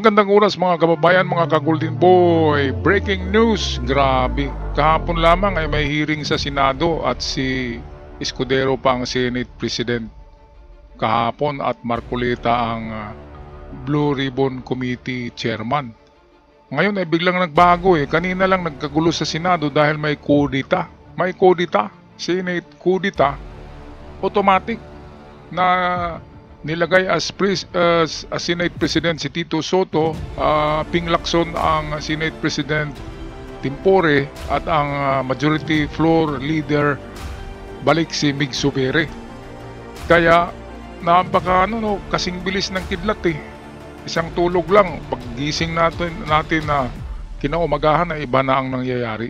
Magandang oras mga kababayan, mga ka-Golden Boy. Breaking news, grabe. Kahapon lamang ay may hearing sa Senado at si Escudero pa ang Senate President kahapon at Marcolita ang Blue Ribbon Committee Chairman. Ngayon ay biglang nagbago Kanina lang nagkagulo sa Senado dahil may kudita. May kudita, Senate kudita, automatic na nilagay as Senate President si Tito Soto, Ping Lacson ang Senate President Tempore at ang Majority Floor Leader balik si Mig Subiri. Kaya napaka kasing bilis ng kidlat Isang tulog lang, paggising natin na kinaumagahan na iba na ang nangyayari.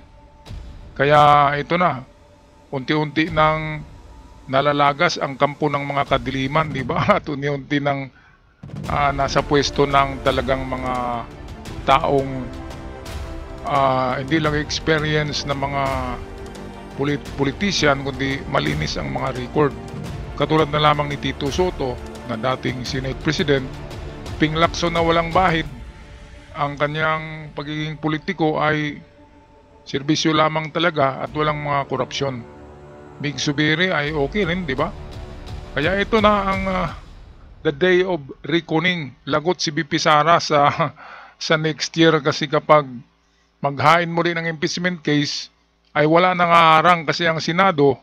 Kaya ito na, unti-unti nang nalalagas ang kampo ng mga kadiliman, di ba? At unti-unti nang nasa pwesto ng talagang mga taong hindi lang experience na mga politician, kundi malinis ang mga record. Katulad na lamang ni Tito Soto na dating Senate President, Ping Lacson na walang bahid. Ang kanyang pagiging politiko ay serbisyo lamang talaga at walang mga korupsyon. Mig Subiri ay okay rin, di ba? Kaya ito na ang the day of reckoning. Lagot si BP Sara sa next year kasi kapag maghain mo rin ang impeachment case ay wala nang aarang kasi ang Senado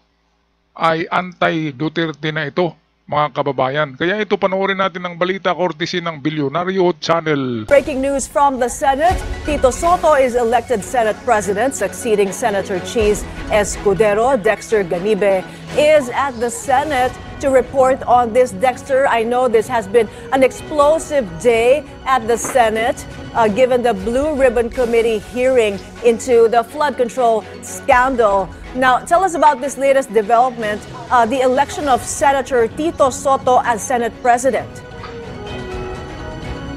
ay anti-Duterte na ito, mga kababayan. Kaya ito, panoorin natin ang balita courtesy ng Bilyonaryo Channel. Breaking news from the Senate. Tito Soto is elected Senate President, succeeding Senator Cheese Escudero. Dexter Ganibe is at the Senate to report on this. Dexter, I know this has been an explosive day at the Senate, given the Blue Ribbon Committee hearing into the flood control scandal. Now, tell us about this latest development, the election of Senator Tito Soto as Senate President.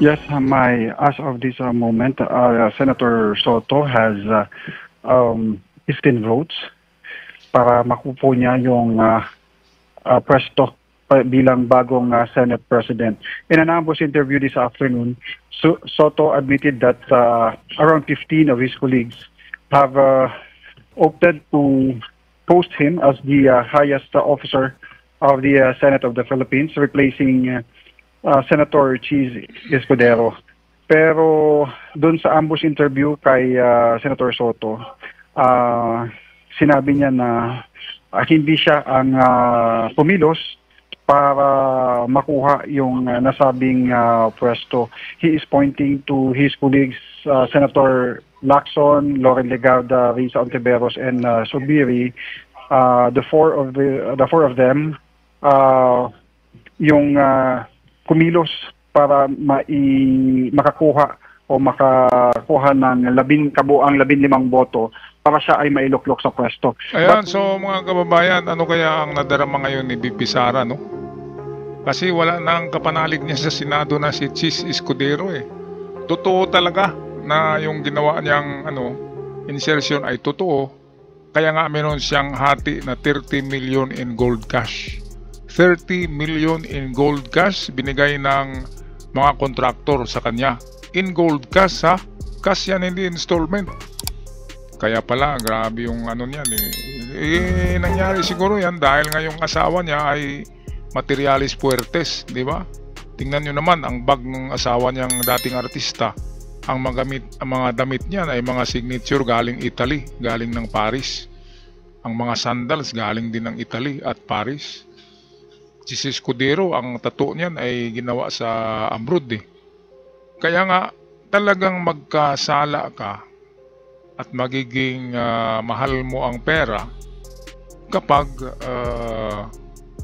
Yes, as of this moment, Senator Soto has 15 votes para makupo niya yung pwesto bilang bagong Senate President. In an ambush interview this afternoon, Soto admitted that around 15 of his colleagues have opted to post him as the highest officer of the Senate of the Philippines, replacing Senator Cheese Escudero. Pero doon sa ambush interview kay Senator Soto, sinabi niya na hindi siya ang pumilos para makuha yung nasabing pwesto. He is pointing to his colleagues, Senator Lacson, Loren Legarda, Risa Ontiveros, and Subiri. The four of them yung kumilos para makakuha ng kabuang 15 boto para siya ay mailuklok sa pwesto. Ayan, so mga kababayan, ano kaya ang nadarama ngayon ni BP Sara, no? Kasi wala nang kapanalig niya sa Senado na si Cheese Escudero Totoo talaga na yung ginawa niyang insertion ay totoo. Kaya nga meron siyang hati na 30 million in gold cash. 30 million in gold cash binigay ng mga kontraktor sa kanya. In gold cash cash yan, hindi installment. Kaya pala grabe yung niyan nangyari siguro yan dahil nga yung asawa niya ay materialis puertes, di ba? Tingnan nyo naman ang bag ng asawa niyang dating artista. Ang mga damit niyan ay mga signature galing Italy, galing ng Paris. Ang mga sandals galing din ng Italy at Paris. Si Escudero, ang tattoo niyan ay ginawa sa abroad Kaya nga talagang magkasala ka at magiging mahal mo ang pera kapag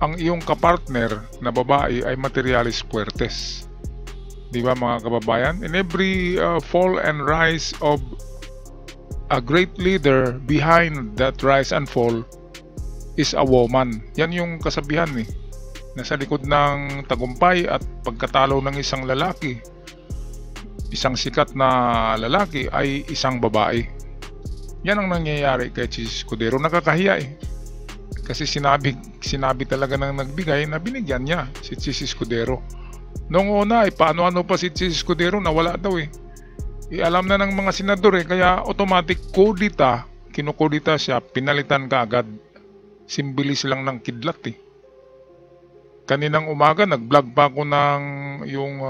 ang iyong kapartner na babae ay materialis puertes. Di ba mga kababayan? In every fall and rise of a great leader, behind that rise and fall is a woman. Yan yung kasabihan Nasa likod ng tagumpay at pagkatalo ng isang lalaki, isang sikat na lalaki ay isang babae. Yan ang nangyayari kay Cheese Escudero. Nakakahiya Kasi sinabi talaga ng nagbigay na binigyan niya si Cheese Escudero. Noong una, paano-ano pa si Chis Escudero, nawala daw eh. Alam na ng mga senador eh, kaya automatic kudita, kinukudita siya, pinalitan ka agad. Simbilis lang ng kidlat eh. Kaninang umaga, nag-vlog pa ako ng yung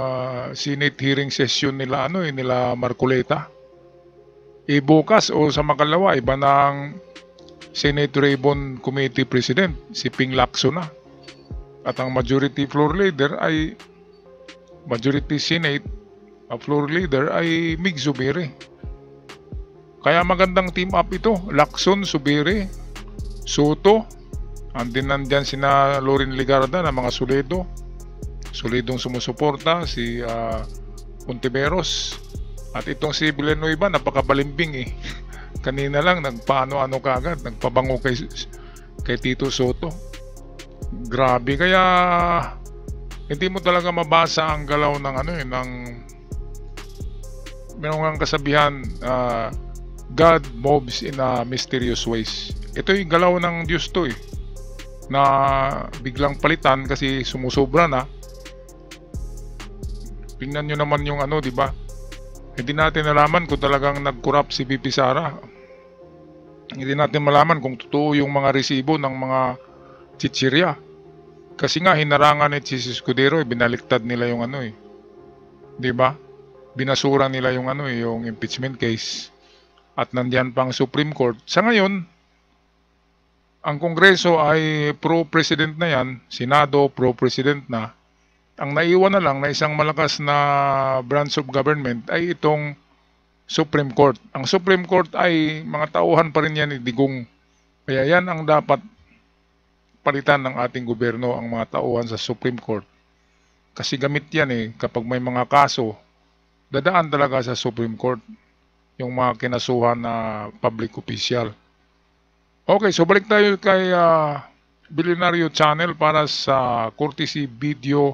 Senate hearing session nila, nila Marcoleta. Bukas o sa makalawa, iba ng Senate Ribbon Committee President, si Ping Lacson na. At ang majority floor leader ay majority Senate floor leader ay Mig Zubiri. Kaya magandang team up ito. Lacson, Zubiri, Soto, nandyan sina Lorin Ligarda na mga solidong sumusuporta, si Ontiveros, at itong si Villanueva napakabalimbing eh. Kanina lang nagpaano-ano kaagad, nagpabango kay Tito Soto. Grabe, kaya hindi mo talaga mabasa ang galaw ng ng meron ang kasabihan, God moves in a mysterious ways. Ito yung galaw ng Diyos to eh, na biglang palitan kasi sumusobra na. Tingnan nyo naman yung di ba? Hindi natin nalaman kung talagang nag-corrupt si VP Sara. Hindi natin malaman kung totoo yung mga resibo ng mga chichirya. Kasi nga hinarangan ni Chis Escudero, binaliktad nila yung di ba? Binasura nila yung yung impeachment case. At nandiyan pang Supreme Court. Sa ngayon, ang Kongreso ay pro-president na yan, Senado pro-president na. Ang naiwan na lang na isang malakas na branch of government ay itong Supreme Court. Ang Supreme Court ay mga tauhan pa rin yan ni Digong. Kaya yan ang dapat palitan ng ating gobyerno, ang mga tauhan sa Supreme Court. Kasi gamit yan kapag may mga kaso, dadaan talaga sa Supreme Court yung mga kinasuhan na public official. Okay, so balik tayo kay Billionario Channel para sa courtesy video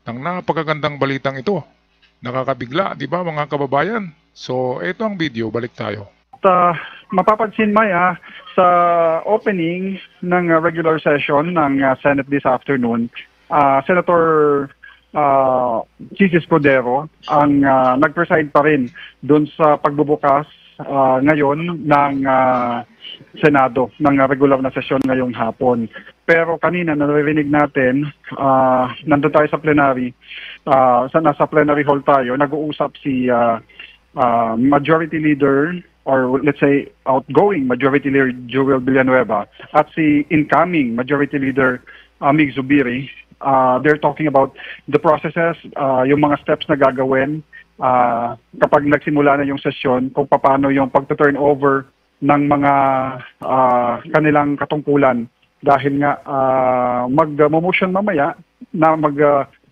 ng napakagandang balitang ito. Nakakabigla, di ba mga kababayan? So, ito ang video, balik tayo. Mapapansin Maya, sa opening ng regular session ng Senate this afternoon, Senator Chis Escudero ang nag-preside pa rin doon sa pagbubukas ngayon ng Senado, ng regular na sesyon ngayong hapon. Pero kanina naririnig natin, nandun tayo sa plenary, nasa plenary hall tayo, nag-uusap si Majority Leader, or let's say outgoing Majority Leader Joel Villanueva, at si incoming Majority Leader Mig Zubiri. They're talking about the processes, yung mga steps na gagawin kapag nagsimula na yung sesyon, kung paano yung pagto-turn over ng mga kanilang katungkulan. Dahil nga mag-motion mamaya,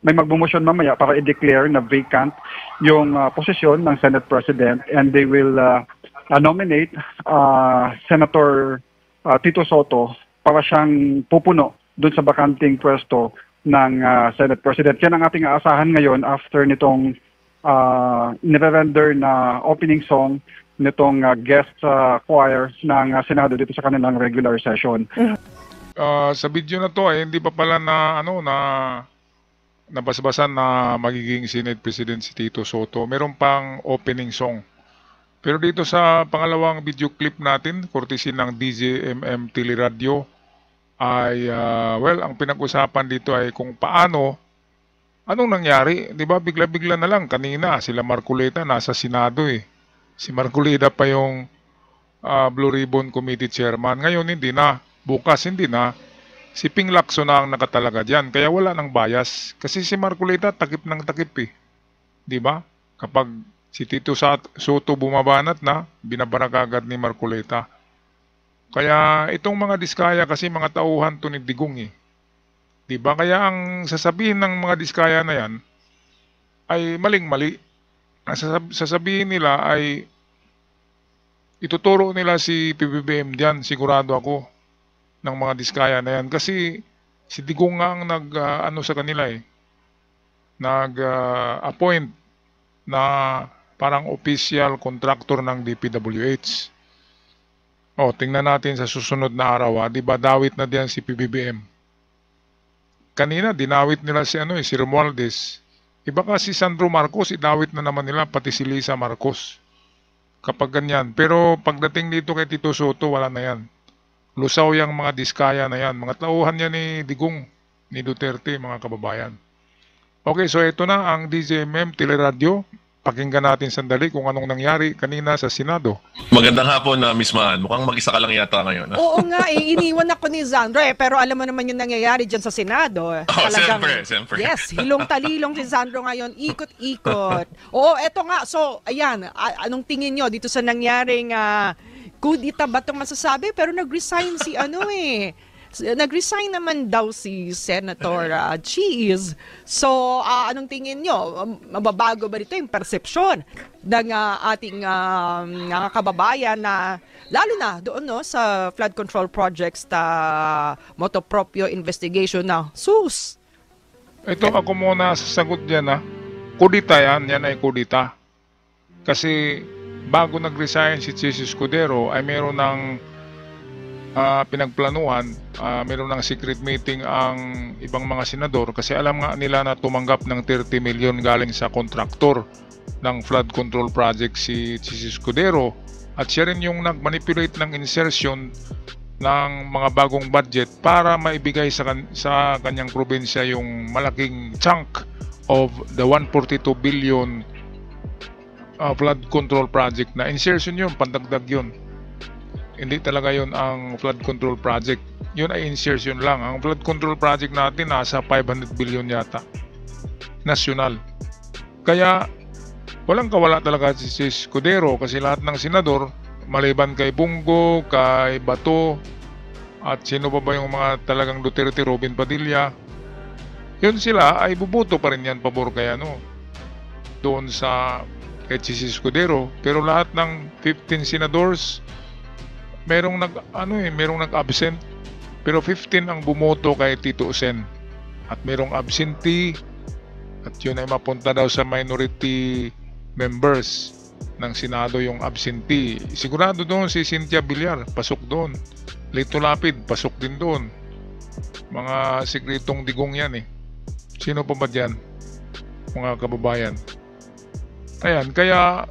may mag-motion mamaya para i-declare na vacant yung posisyon ng Senate President, and they will nominate Senator Tito Soto para siyang pupuno doon sa bakanting pwesto ng Senate President. Yan ang ating aasahan ngayon after nitong nire-render na opening song nitong guest choir ng Senado dito sa kanilang regular session. Sa video na to ay hindi pa pala na nabasbasan na magiging Senate President si Tito Soto. Meron pang opening song. Pero dito sa pangalawang video clip natin, courtesy ng DZMM Teleradio, ay ang pinag-usapan dito ay kung anong nangyari. Di ba bigla-bigla na lang kanina sila Marcoleta nasa Senado eh. Si Marcoleta pa yung Blue Ribbon Committee Chairman. Ngayon hindi na, bukas hindi na. Si Ping Lacson na ang nakatalaga dyan. Kaya wala nang bias. Kasi si Marcoleta takip ng takip eh. Di ba? Kapag si Tito Soto bumabanat na, binabara agad ni Marcoleta. Kaya itong mga diskaya kasi mga tauhan to ni Digong eh. Di ba? Kaya ang sasabihin ng mga diskaya na yan ay maling-mali. Ang sasabihin nila ay ituturo nila si PBBM diyan, sigurado ako, ng mga diskaya na yan. Kasi si Digong nga ang sa kanila eh. Nag-appoint na parang official contractor ng DPWH. Tingnan natin sa susunod na araw. Di ba dawit na diyan si PBBM? Kanina dinawit nila si si Romualdez. Iba kasi Sandro Marcos, idawit na naman nila pati si Lisa Marcos. Kapag ganyan. Pero pagdating dito kay Tito Soto, wala na yan. Lusaw yung mga diskaya na yan. Mga tauhan yan ni Digong, ni Duterte, mga kababayan. Okay, so ito na ang DZMM Teleradio. Pakinggan natin sandali kung anong nangyari kanina sa Senado. Magandang hapon na Miss Maan. Mukhang mag-isa ka lang yata ngayon. Oo nga, iniwan ako ni Sandro pero alam mo naman yung nangyayari dyan sa Senado. Siyempre. Yes, hilong-talilong si Sandro ngayon, ikot-ikot. Oo, eto nga, so ayan, anong tingin nyo dito sa nangyaring kudita ba itong masasabi? Pero nag-resign si nag-resign naman daw si Senator Cheese. So, anong tingin nyo? Mababago ba dito yung persepsyon ng ating mga kababayan na lalo na doon sa flood control projects Motopropyo investigation na sus? Ito ako muna sasagot dyan Kudita yan ay kudita. Kasi bago nag-resign si Chis Escudero ay meron ng pinagplanuhan, meron ng secret meeting ang ibang mga senador kasi alam nga nila na tumanggap ng 30 million galing sa kontraktor ng flood control project si Chis Escudero at siya rin yung nag-manipulate ng insertion ng mga bagong budget para maibigay sa kanyang probinsya yung malaking chunk of the 142 billion flood control project na insertion yun, pandagdag yun. Hindi talaga yun ang flood control project. Yun ay insertion lang. Ang flood control project natin nasa 500 billion yata. Nasyonal. Kaya walang kawala talaga si Escudero kasi lahat ng senador, maliban kay Bungo, kay Bato, at sino pa ba yung mga talagang Duterte, Robin Padilla, yun sila ay bubuto pa rin yan pabor kay doon sa kay Chis Escudero. Pero lahat ng 15 senadors merong nag-absent pero 15 ang bumoto kay Tito Sen at merong absentee at yun ay mapunta daw sa minority members ng Senado yung absentee. Sigurado doon si Cynthia Villar, pasok doon. Lito Lapid, pasok din doon. Mga sikretong Digong yan Sino pa ba dyan? Mga kababayan. Ayan, kaya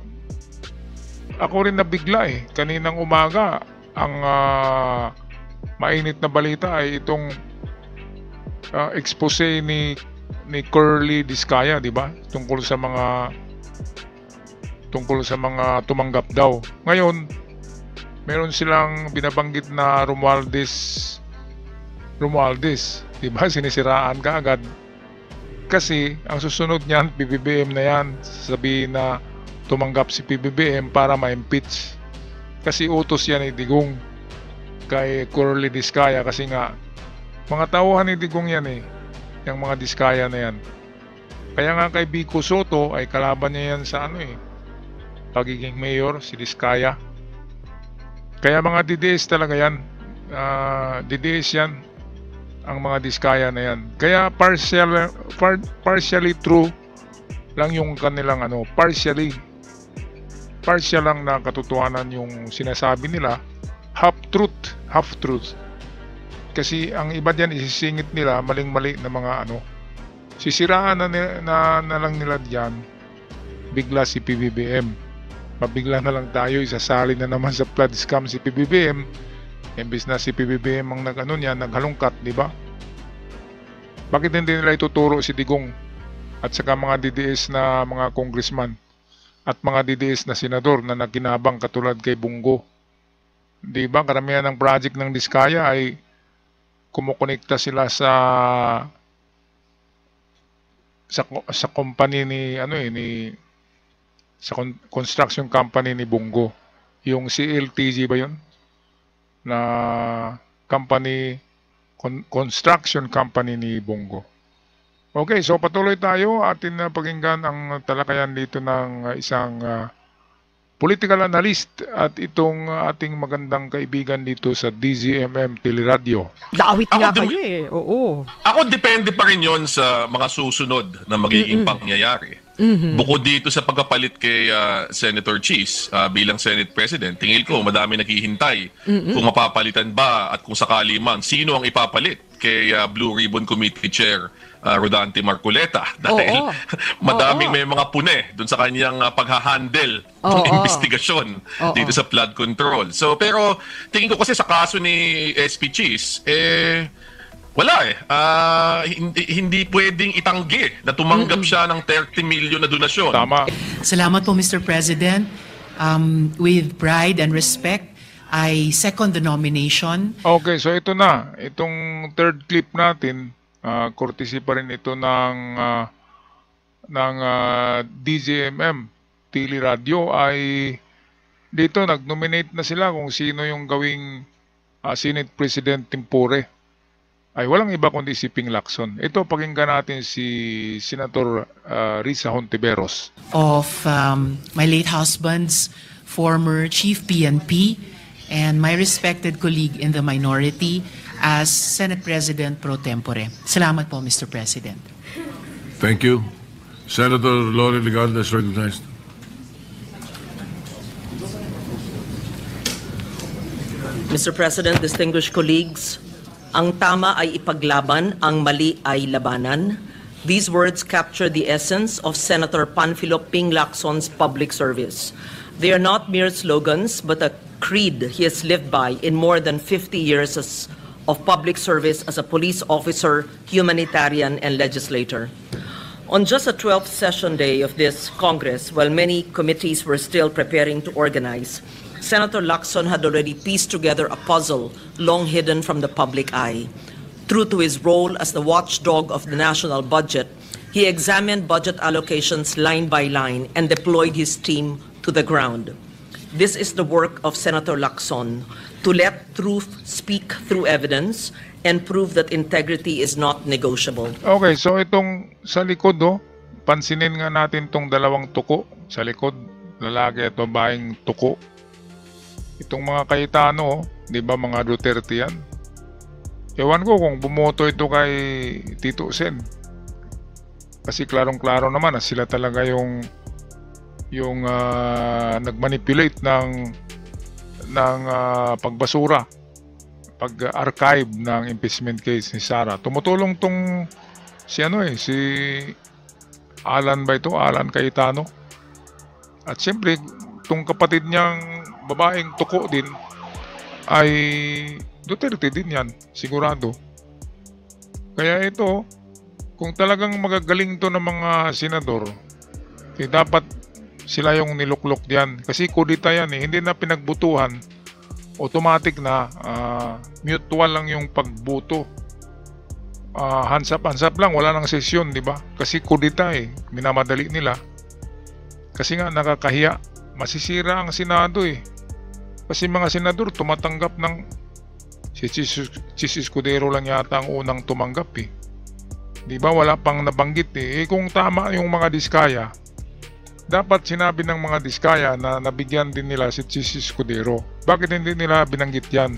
ako rin nabigla kaninang umaga. Ang mainit na balita ay itong expose ni Curly Discaya, di ba? Tungkol sa mga tumanggap daw. Ngayon, meron silang binabanggit na Romualdez, di ba? Sinisiraan ka agad. Kasi ang susunod niyan, PBBM na yan. Sabihin na tumanggap si PBBM para ma-impeach. Kasi utos yan ni Digong kay Curly Discaya kasi nga mga tauhan ni Digong yan yung mga Discaya na yan. Kaya nga kay Vico Soto ay kalaban niya yan sa pagiging mayor si Discaya. Kaya mga DDS talaga yan. DDS yan ang mga Discaya na yan. Kaya partially true lang yung kanilang partial lang na katotohanan yung sinasabi nila, half truth. Kasi ang iba diyan isisingit nila maling-mali na mga sisiraan na lang nila diyan bigla si PBBM. Mabigla na lang tayo, isasali na naman sa flood scam si PBBM. Imbes na si PBBM ang naghalungkat, di ba? Bakit hindi nila ituturo si Digong at saka mga DDS na mga congressman at mga DDS na senador na nakinabang katulad kay Bungo? Di ba karamihan ng project ng Discaya ay kumukonekta sila sa company sa construction company ni Bungo. Yung CLTG ba yun? Na construction company ni Bungo. Okay, so patuloy tayo. Atin na pakinggan ang talakayan dito ng isang political analyst at itong ating magandang kaibigan dito sa DZMM Teleradio. Dawit nga kayo oo. Ako depende pa rin yon sa mga susunod na magiging pangyayari. Bukod dito sa pagkapalit kay Senator Cheese bilang Senate President, tingil ko madami naghihintay kung mapapalitan ba at kung sakali man, sino ang ipapalit kay Blue Ribbon Committee Chair Rodante Marcoleta dahil Oo. madaming Oo. may mga pune dun sa kanyang paghahandle ng Oo. investigasyon Oo. dito sa flood control. So pero tingin ko kasi sa kaso ni SP Cheese, wala hindi pwedeng itanggi na tumanggap siya ng 30 million na donasyon. Tama. Salamat po, Mr. President. With pride and respect, I second the nomination. Okay, so ito na. Itong third clip natin, courtesy pa rin ito ng DZMM Tili Radio ay dito nag-nominate na sila kung sino yung gawing Senate President Tempore. Ay walang iba kundi si Ping Lacson. Ito pakinggan natin si Senator Risa Hontiveros. Of my late husband's former chief PNP and my respected colleague in the minority as Senate President pro tempore. Salamat po, Mr. President. Thank you. Senator Lori Legarda is recognized. Mr. President, distinguished colleagues, ang tama ay ipaglaban, ang mali ay labanan. These words capture the essence of Senator Panfilo Ping Lacson's public service. They are not mere slogans, but a creed he has lived by in more than 50 years of public service as a police officer, humanitarian, and legislator. On just the 12th session day of this Congress, while many committees were still preparing to organize, Senator Lacson had already pieced together a puzzle long hidden from the public eye. True to his role as the watchdog of the national budget, he examined budget allocations line by line and deployed his team to the ground. This is the work of Senator Lacson, to let truth speak through evidence and prove that integrity is not negotiable. Okay, so itong sa likod, pansinin nga natin tong dalawang tuko sa likod, lalaki at babaeng tuko. Itong mga Cayetano, di ba mga Duterte yan? Ewan ko kung bumoto ito kay Tito Sen. Kasi klarong-klaro naman na sila talaga yung nagmanipulate ng pagbasura, pag-archive ng impeachment case ni Sara. Tumutulong tong si Alan ba ito? Alan Cayetano. At siyempre, tong kapatid niyang babaeng tuko din ay Duterte din yan, sigurado. Kaya ito, kung talagang magagaling to ng mga senador, dapat sila yung niluklok diyan. Kasi kudita yan hindi na pinagbutuhan. Automatic na, mutual lang yung pagbuto. Hands up lang, wala nang sesyon, di ba? Kasi kudita minamadali nila. Kasi nga nakakahiya, masisira ang Senado Kasi mga senador tumatanggap ng si Chis Escudero lang yata ang unang tumanggap Di ba wala pang nabanggit kung tama yung mga diskaya, dapat sinabi ng mga diskaya na nabigyan din nila si Chis Escudero. Bakit hindi nila binanggit yan?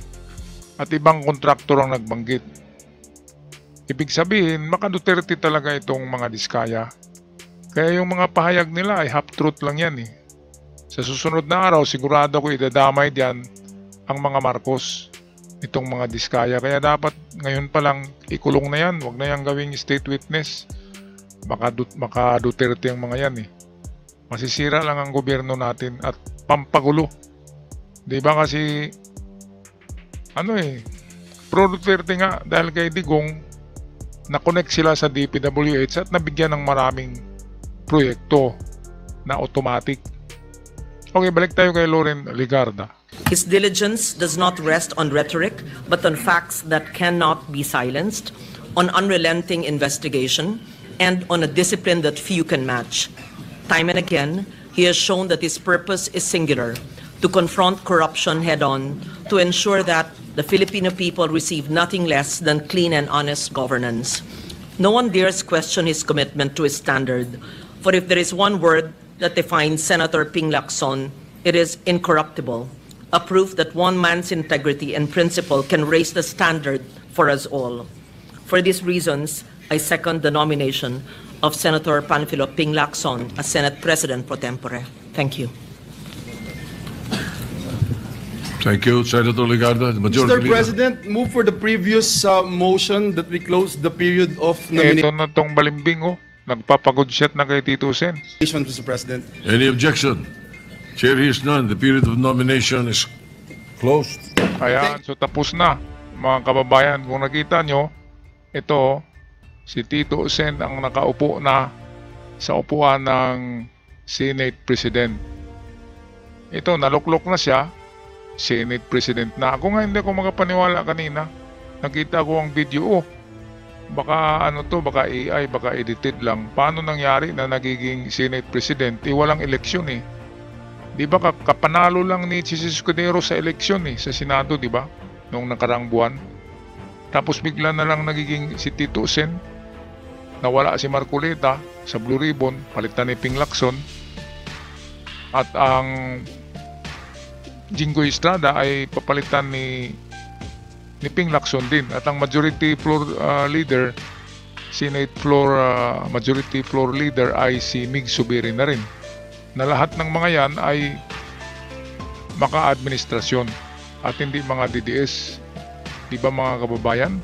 At ibang kontraktor ang nagbanggit. Ibig sabihin, maka-Duterte talaga itong mga diskaya. Kaya yung mga pahayag nila ay half-truth lang yan Sa susunod na araw, sigurado ko idadamay diyan ang mga Marcos, itong mga diskaya. Kaya dapat ngayon pa lang ikulong na yan. Huwag na yan gawing state witness. Maka Duterte ang mga yan Masisira lang ang gobyerno natin at pampagulo. Di ba kasi pro Duterte nga dahil kay Digong na-connect sila sa DPWH at nabigyan ng maraming proyekto na automatic. Okay, balik tayo kay Loren Legarda. His diligence does not rest on rhetoric, but on facts that cannot be silenced, on unrelenting investigation, and on a discipline that few can match. Time and again, he has shown that his purpose is singular, to confront corruption head-on, to ensure that the Filipino people receive nothing less than clean and honest governance. No one dares question his commitment to his standard, for if there is one word that defines Senator Ping Lacson, it is incorruptible, a proof that one man's integrity and principle can raise the standard for us all. For these reasons, I second the nomination of Senator Panfilo Ping Lacson as Senate President pro tempore. Thank you. Thank you, Senator Ligarda. The majority Mr. leader. President, move for the previous motion that we close the period of Ito na tong balimbing, oh. Nagpapagod shot na kay Tito Sen. nomination, Mr. President. Any objection? Chair hears none. The period of nomination is closed. Ayan, so tapos na. Mga kababayan, kung nakita nyo, ito, si Tito Sen ang nakaupo na sa upuan ng Senate President. Ito, naluklok na siya, Senate President na. Ako nga hindi ako makapaniwala kanina. Nakita ko ang video, oh. Baka ano to, baka AI, baka edited lang. Paano nangyari na nagiging Senate President? Walang eleksyon eh. Di ba kapanalo lang ni Chis Escudero sa eleksyon eh, sa Senado, di ba? Noong nakaraang buwan. Tapos bigla na lang nagiging si Tito Sen. Nawala si Marcoleta sa Blue Ribbon, palitan ni Ping Lacson. At ang Jinggoy Estrada ay papalitan ni Ping Lacson din. At ang majority floor leader, Senate floor majority floor leader ay si Mig Subiri na rin. Na lahat ng mga yan ay maka-administrasyon at hindi mga DDS. Di ba mga kababayan?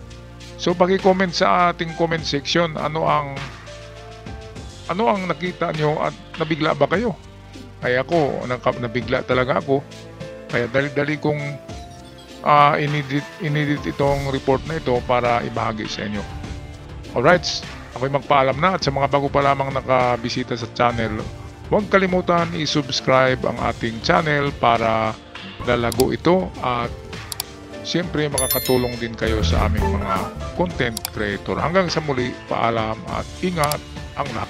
So paki-comment sa ating comment section ano ang nakita nyo at nabigla ba kayo? Kaya ako, nabigla talaga ako. Kaya dali-dali kong inedit itong report na ito para ibahagi sa inyo. Alright, ako'y magpaalam na at sa mga bago pa lamang nakabisita sa channel, huwag kalimutan i-subscribe ang ating channel para lalago ito at siyempre makakatulong din kayo sa aming mga content creator. Hanggang sa muli, paalam at ingat ang lahat.